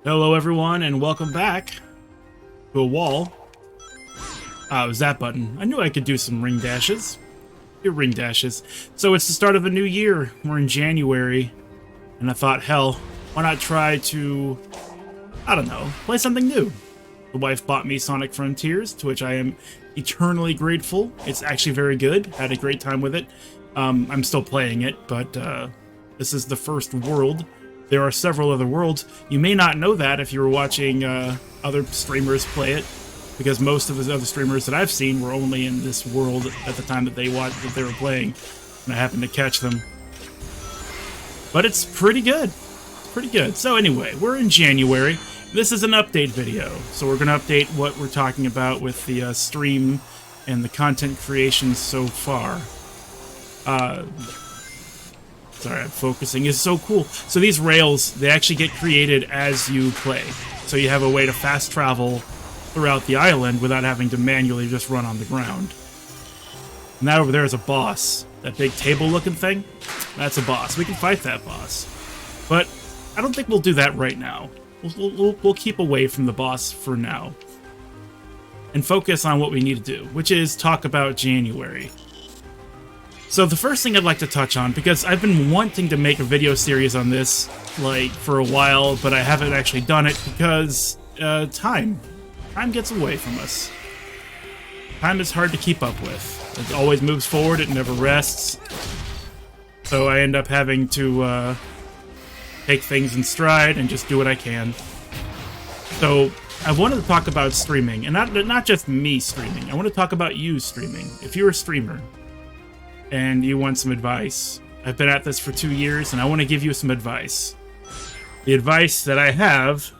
Hello everyone and welcome back to a wall. It was that button. I knew I could do some ring dashes. Do ring dashes. So it's the start of a new year. We're in January. And I thought, hell, why not try to, I don't know, play something new. The wife bought me Sonic Frontiers, to which I am eternally grateful. It's actually very good. Had a great time with it. I'm still playing it, but this is the first world. There are several other worlds. You may not know that if you were watching other streamers play it, because most of the other streamers that I've seen were only in this world at the time that they were playing, and I happened to catch them. But it's pretty good. It's pretty good. So anyway, we're in January. This is an update video, so we're going to update what we're talking about with the stream and the content creation so far. Sorry, I'm focusing. It's so cool. So these rails, they actually get created as you play. So you have a way to fast travel throughout the island without having to manually just run on the ground. And that over there is a boss. That big table-looking thing, that's a boss. We can fight that boss. But I don't think we'll do that right now. We'll keep away from the boss for now. And focus on what we need to do, which is talk about January. So the first thing I'd like to touch on, because I've been wanting to make a video series on this, like, for a while, but I haven't actually done it because, time. Time gets away from us. Time is hard to keep up with. It always moves forward, it never rests. So I end up having to, take things in stride and just do what I can. So I wanted to talk about streaming, and not just me streaming. I want to talk about you streaming. If you're a streamer, and you want some advice. I've been at this for 2 years, and I want to give you some advice. The advice that I have...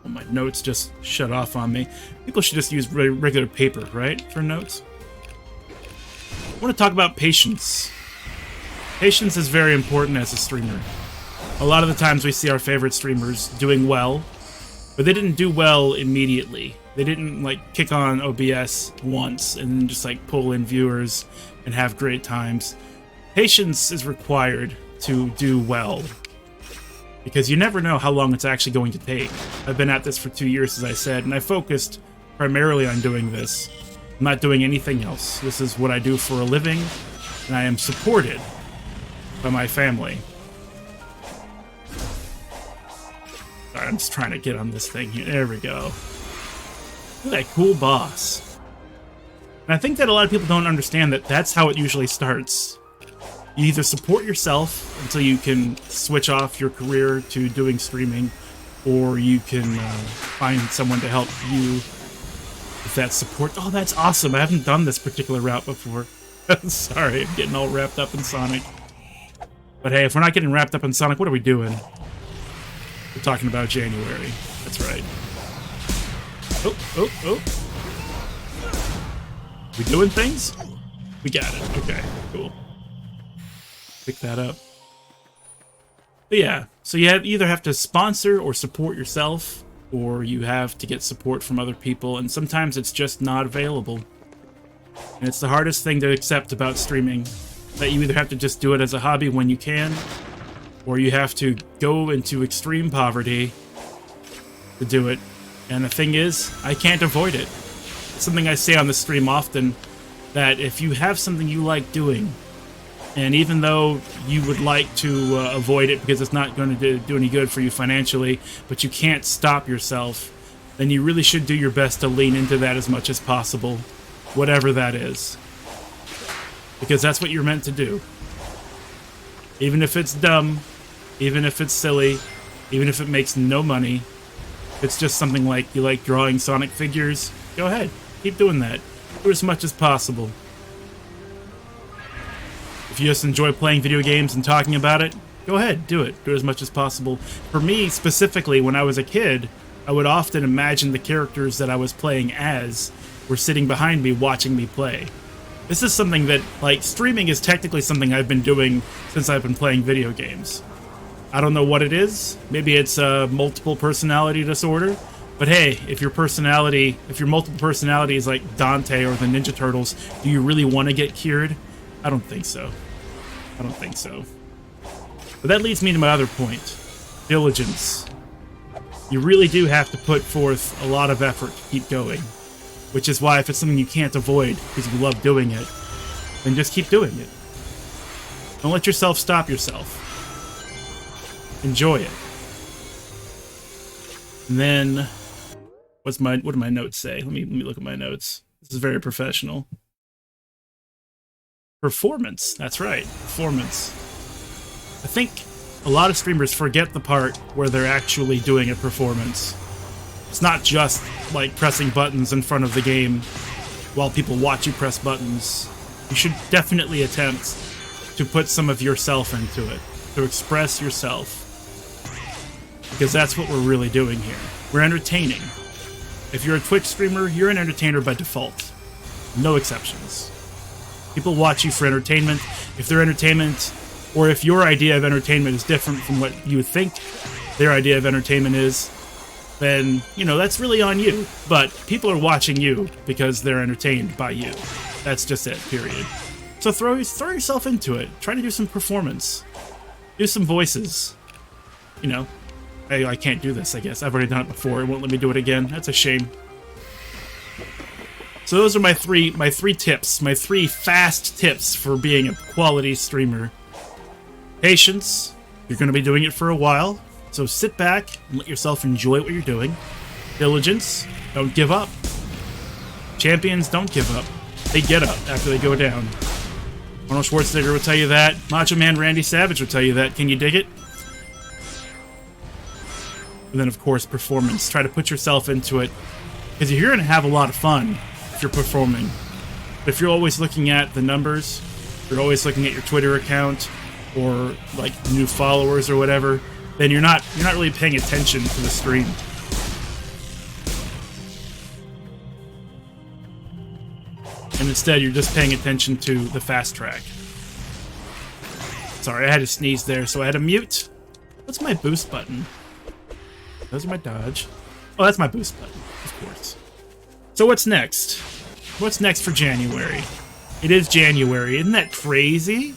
Oh, my notes just shut off on me. People should just use regular paper, right, for notes? I want to talk about patience. Patience is very important as a streamer. A lot of the times we see our favorite streamers doing well, but they didn't do well immediately. They didn't, like, kick on OBS once and then just, like, pull in viewers and have great times. Patience is required to do well, because you never know how long it's actually going to take. I've been at this for 2 years, as I said, and I focused primarily on doing this. I'm not doing anything else. This is what I do for a living, and I am supported by my family. Sorry, I'm just trying to get on this thing here. There we go. Look at that cool boss. And I think that a lot of people don't understand that that's how it usually starts. You either support yourself until you can switch off your career to doing streaming, or you can find someone to help you with that support. Oh, that's awesome. I haven't done this particular route before. Sorry, I'm getting all wrapped up in Sonic. But hey, if we're not getting wrapped up in Sonic, what are we doing? We're talking about January. That's right. Oh, oh, oh. We doing things? We got it. Okay, cool. Pick that up. But yeah, so you either have to sponsor or support yourself, or you have to get support from other people, and sometimes it's just not available. And it's the hardest thing to accept about streaming, that you either have to just do it as a hobby when you can, or you have to go into extreme poverty to do it. And the thing is, I can't avoid it. It's something I say on the stream often, that if you have something you like doing, and even though you would like to avoid it because it's not going to do any good for you financially, but you can't stop yourself, then you really should do your best to lean into that as much as possible, whatever that is. Because that's what you're meant to do. Even if it's dumb, even if it's silly, even if it makes no money, if it's just something like you like drawing Sonic figures, go ahead, keep doing that. Do as much as possible. If you just enjoy playing video games and talking about it, go ahead, do it. Do as much as possible. For me, specifically, when I was a kid, I would often imagine the characters that I was playing as were sitting behind me watching me play. This is something that, like, streaming is technically something I've been doing since I've been playing video games. I don't know what it is. Maybe it's a multiple personality disorder. But hey, if your multiple personality is like Dante or the Ninja Turtles, do you really want to get cured? I don't think so. I don't think so. But that leads me to my other point. Diligence. You really do have to put forth a lot of effort to keep going, which is why if it's something you can't avoid because you love doing it, then just keep doing it. Don't let yourself stop yourself. Enjoy it. And then, what do my notes say? Let me look at my notes. This is very professional. Performance. That's right. Performance. I think a lot of streamers forget the part where they're actually doing a performance. It's not just like pressing buttons in front of the game while people watch you press buttons. You should definitely attempt to put some of yourself into it, to express yourself. Because that's what we're really doing here. We're entertaining. If you're a Twitch streamer, you're an entertainer by default. No exceptions. People watch you for entertainment. If their entertainment, or if your idea of entertainment is different from what you think their idea of entertainment is, then, you know, that's really on you. But people are watching you because they're entertained by you. That's just it, period. So throw yourself into it. Try to do some performance. Do some voices. You know, I can't do this, I guess. I've already done it before. It won't let me do it again. That's a shame. So those are my three tips, my 3 fast tips for being a quality streamer. Patience. You're going to be doing it for a while, so sit back and let yourself enjoy what you're doing. Diligence. Don't give up. Champions don't give up. They get up after they go down. Arnold Schwarzenegger will tell you that. Macho Man Randy Savage will tell you that. Can you dig it? And then, of course, performance. Try to put yourself into it, because you're going to have a lot of fun if you're performing. But if you're always looking at the numbers, you're always looking at your Twitter account or like new followers or whatever, then you're not really paying attention to the stream. And instead, you're just paying attention to the fast track. Sorry, I had to sneeze there, so I had to mute. What's my boost button? Those are my dodge. Oh, that's my boost button, of course. So what's next? What's next for January? It is January. Isn't that crazy?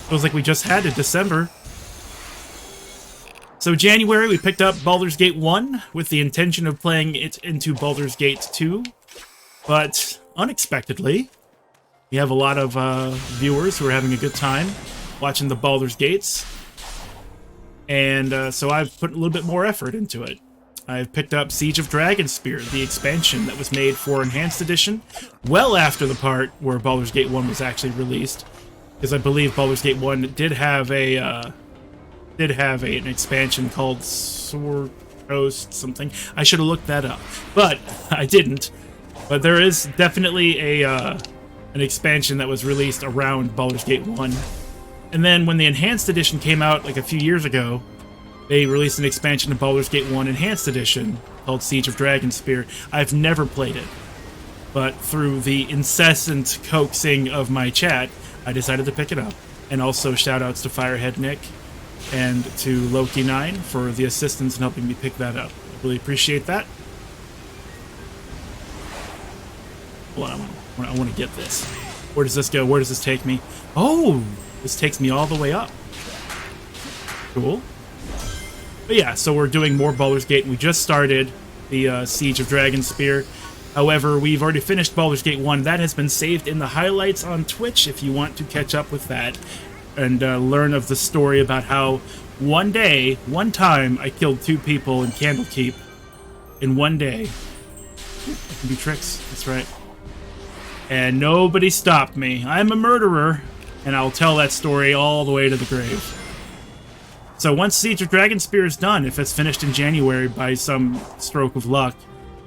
Feels like we just had it December. So January, we picked up Baldur's Gate 1 with the intention of playing it into Baldur's Gate 2. But unexpectedly, we have a lot of viewers who are having a good time watching the Baldur's Gates. And so I've put a little bit more effort into it. I've picked up Siege of Dragonspear, the expansion that was made for Enhanced Edition, well after the part where Baldur's Gate 1 was actually released, because I believe Baldur's Gate 1 did have an expansion called Sword Coast something. I should have looked that up, but I didn't. But there is definitely an expansion that was released around Baldur's Gate 1. And then when the Enhanced Edition came out like a few years ago, they released an expansion of Baldur's Gate 1 Enhanced Edition called Siege of Dragonspear. I've never played it, but through the incessant coaxing of my chat, I decided to pick it up. And also shout-outs to Firehead Nick and to Loki9 for the assistance in helping me pick that up. I really appreciate that. Hold on, I want to get this. Where does this go? Where does this take me? Oh, this takes me all the way up. Cool. But yeah, so we're doing more Baldur's Gate, and we just started the Siege of Dragonspear. However, we've already finished Baldur's Gate 1. That has been saved in the highlights on Twitch if you want to catch up with that and learn of the story about how one time, I killed 2 people in Candlekeep in one day. I can do tricks, that's right. And nobody stopped me. I'm a murderer, and I'll tell that story all the way to the grave. So once Siege of Dragonspear is done, if it's finished in January by some stroke of luck,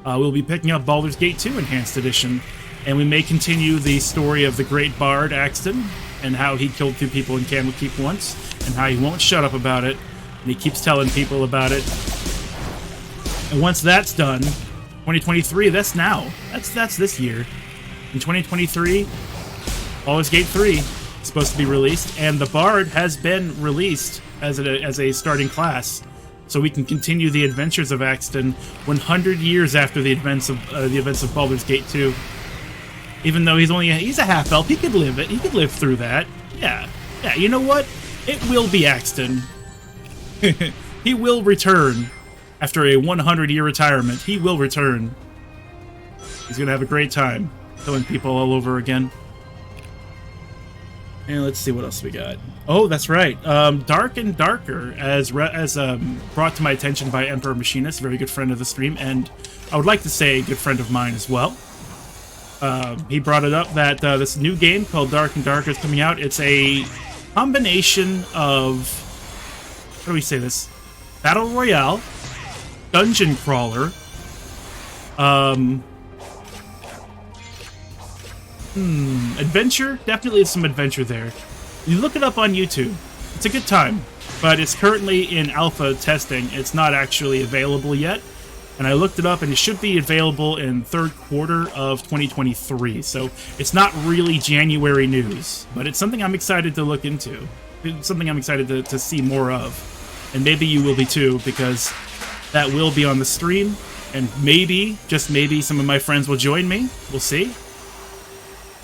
we'll be picking up Baldur's Gate 2 Enhanced Edition, and we may continue the story of the great bard Axton, and how he killed 2 people in Candlekeep once, and how he won't shut up about it, and he keeps telling people about it. And once that's done, 2023, that's now. That's this year. In 2023, Baldur's Gate 3 is supposed to be released, and the bard has been released as a starting class, so we can continue the adventures of Axton 100 years after the events of Baldur's Gate 2. Even though he's a half elf, he could live it. He could live through that. Yeah. You know what? It will be Axton. He will return After a 100-year retirement, he will return. He's going to have a great time killing people all over again. And let's see what else we got. Oh, that's right. Dark and Darker, as brought to my attention by Emperor Machinist, a very good friend of the stream, and I would like to say a good friend of mine as well. He brought it up that this new game called Dark and Darker is coming out. It's a combination of, how do we say this? Battle Royale, Dungeon Crawler, adventure. Definitely some adventure there. You look it up on YouTube. It's a good time, but it's currently in alpha testing. It's not actually available yet. And I looked it up, and it should be available in third quarter of 2023. So it's not really January news, but it's something I'm excited to look into. It's something I'm excited to see more of. And maybe you will be too, because that will be on the stream. And maybe, just maybe, some of my friends will join me. We'll see.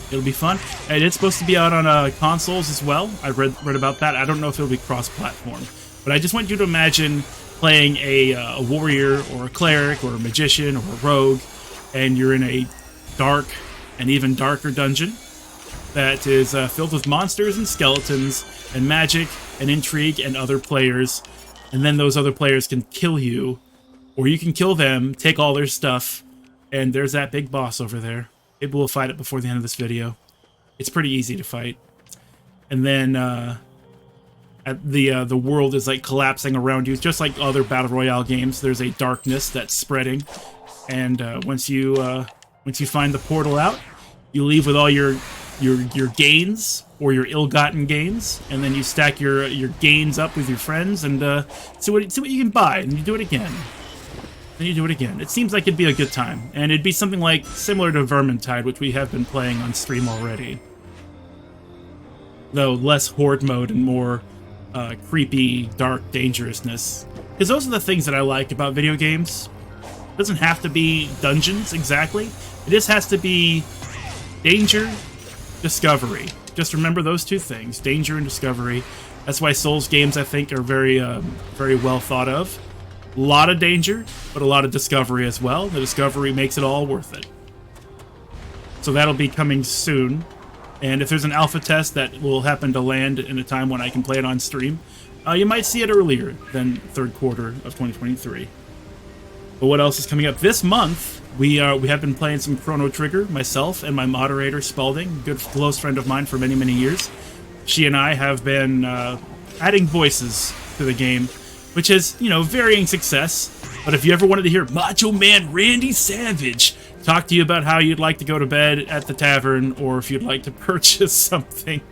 It'll be fun. And it's supposed to be out on consoles as well. I read about that. I don't know if it'll be cross-platform. But I just want you to imagine playing a warrior or a cleric or a magician or a rogue, and you're in a dark and even darker dungeon that is filled with monsters and skeletons and magic and intrigue and other players. And then those other players can kill you, or you can kill them, take all their stuff, and there's that big boss over there. Maybe we'll fight it before the end of this video. It's pretty easy to fight. And then the world is like collapsing around you, just like other battle royale games. There's a darkness that's spreading, and once you find the portal out, you leave with all your gains or your ill-gotten gains, and then you stack your gains up with your friends and see what you can buy, and you do it again. Then you do it again. It seems like it'd be a good time, and it'd be something like similar to Vermintide, which we have been playing on stream already. Though less horde mode and more creepy, dark dangerousness. Because those are the things that I like about video games. It doesn't have to be dungeons, exactly. It just has to be danger, discovery. Just remember those two things, danger and discovery. That's why Souls games, I think, are very well thought of. A lot of danger, but a lot of discovery as well. The discovery makes it all worth it. So that'll be coming soon. And if there's an alpha test that will happen to land in a time when I can play it on stream, you might see it earlier than third quarter of 2023. But what else is coming up? This month, we have been playing some Chrono Trigger, myself and my moderator, Spalding, good close friend of mine for many, many years. She and I have been adding voices to the game, which has, varying success. But if you ever wanted to hear Macho Man Randy Savage talk to you about how you'd like to go to bed at the tavern, or if you'd like to purchase something,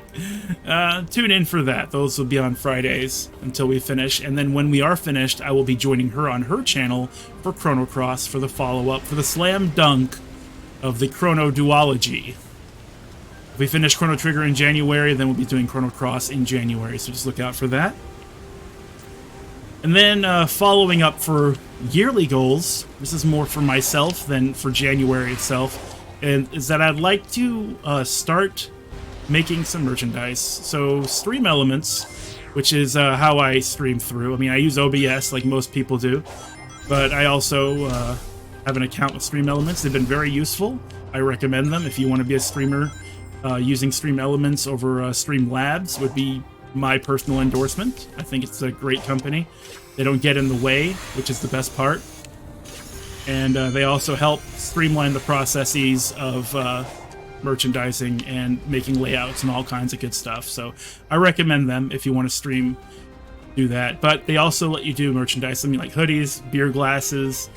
tune in for that. Those will be on Fridays until we finish. And then when we are finished, I will be joining her on her channel for Chrono Cross for the follow-up, for the slam dunk of the Chrono Duology. If we finish Chrono Trigger in January, then we'll be doing Chrono Cross in January, so just look out for that. And then following up for yearly goals, this is more for myself than for January itself, and is that I'd like to start making some merchandise. So Stream Elements, which is how I stream through. I mean, I use OBS like most people do, but I also have an account with Stream Elements. They've been very useful. I recommend them if you want to be a streamer. Using Stream Elements over Streamlabs would be my personal endorsement. I think it's a great company. They don't get in the way, which is the best part. And they also help streamline the processes of merchandising and making layouts and all kinds of good stuff. So I recommend them if you want to stream, do that. But they also let you do merchandise, something like hoodies, beer glasses,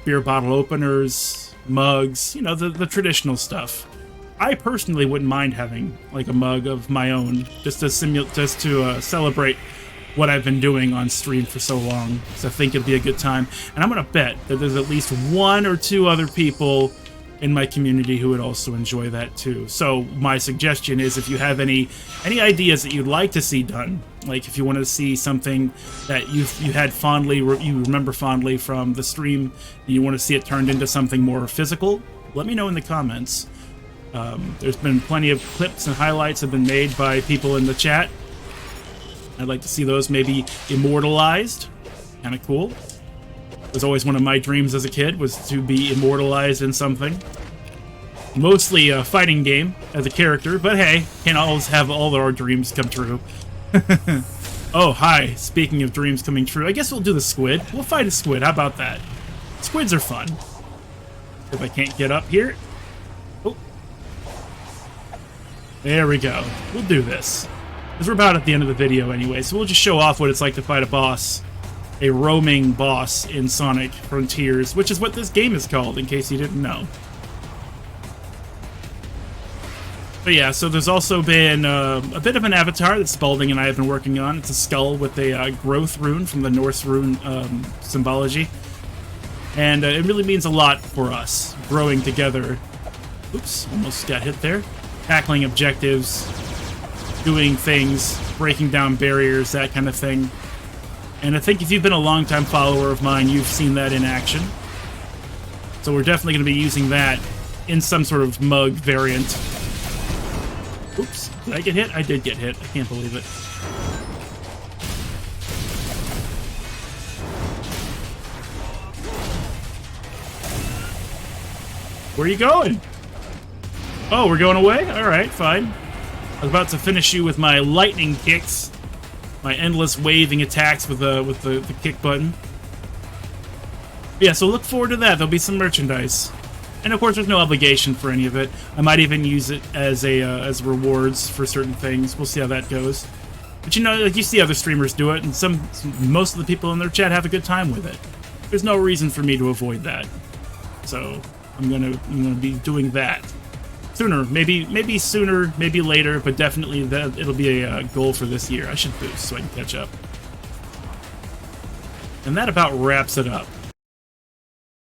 beer bottle openers, mugs, the traditional stuff. I personally wouldn't mind having like a mug of my own, just to celebrate what I've been doing on stream for so long. So I think it'd be a good time, and I'm gonna bet that there's at least one or two other people in my community who would also enjoy that too. So my suggestion is, if you have any ideas that you'd like to see done, like if you want to see something that you remember fondly from the stream, and you want to see it turned into something more physical, let me know in the comments. There's been plenty of clips and highlights have been made by people in the chat. I'd like to see those maybe immortalized. Kind of cool. was always one of my dreams as a kid, was to be immortalized in something. Mostly a fighting game as a character, but hey, can't always have all our dreams come true. Oh, hi. Speaking of dreams coming true, I guess we'll do the squid. We'll fight a squid. How about that? Squids are fun. If I can't get up here. Oh. There we go. We'll do this. Because we're about at the end of the video anyway, so we'll just show off what it's like to fight a boss. A roaming boss in Sonic Frontiers, which is what this game is called, in case you didn't know. But yeah, so there's also been a bit of an avatar that Spalding and I have been working on. It's a skull with a growth rune from the Norse rune symbology. And it really means a lot for us, growing together. Oops, almost got hit there. Tackling objectives, doing things, breaking down barriers, that kind of thing. And I think if you've been a long-time follower of mine, you've seen that in action. So we're definitely going to be using that in some sort of mug variant. Oops, did I get hit? I did get hit. I can't believe it. Where are you going? Oh, we're going away? Alright, fine. I was about to finish you with my lightning kicks. My endless waving attacks with the kick button. Yeah, so look forward to that. There'll be some merchandise. And of course, there's no obligation for any of it. I might even use it as as rewards for certain things. We'll see how that goes. But you know, like you see other streamers do it, and most of the people in their chat have a good time with it. There's no reason for me to avoid that. So I'm gonna be doing that sooner, maybe sooner, maybe later, but definitely that it'll be a goal for this year. I should boost so I can catch up. And that about wraps it up.